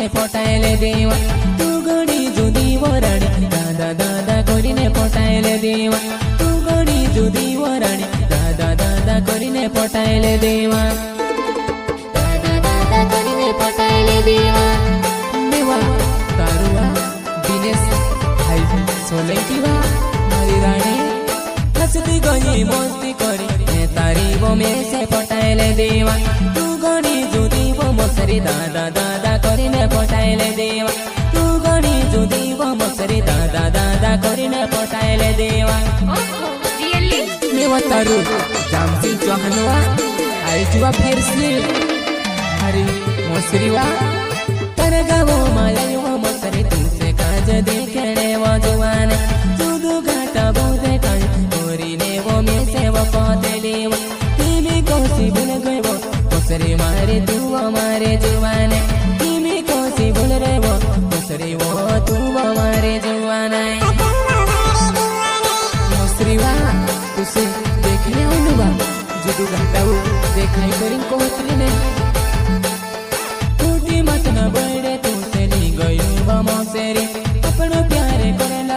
से पटाइले देवा तू गणी जुदी वराणी दादा दादा करीने पटाइले देवा तू गणी जुदी वराणी दादा दादा करीने पटाइले देवा दादा दादा करीने पटाइले देवा देवा तारुआ दिनेश भाई सोलैटीवा मारी रानी हंसती गई मस्ती करी तारी वो में से पटाइले देवा तू गणी जुदी वो मसरी दादा दादा करीने पटाइले देवा तू गणी जुदी वो मसरी दादा दादा करीने पटाइले देवा देवा तारू जामसी चौहानवा आई जुआ फिर से हरी मसरीवा तर गावो माया वो मसरी तुमसे काज देखने वो जुआन जुदू घाटा बोधे काज ने वो में से वो पौधे वो तिमी कोसी भूल गए वो मसरी मारे तू हमारे जुआने तिमी कोसी भूल रहे वो मसरी वो तू हमारे जुआना मसरी वा तुसे देखने अनुवा जुदू घाटा वो देखाई करी कोतरी ने टूटी मत न बड़े तुसे ली गई वो मसरी अपनो प्यारे करला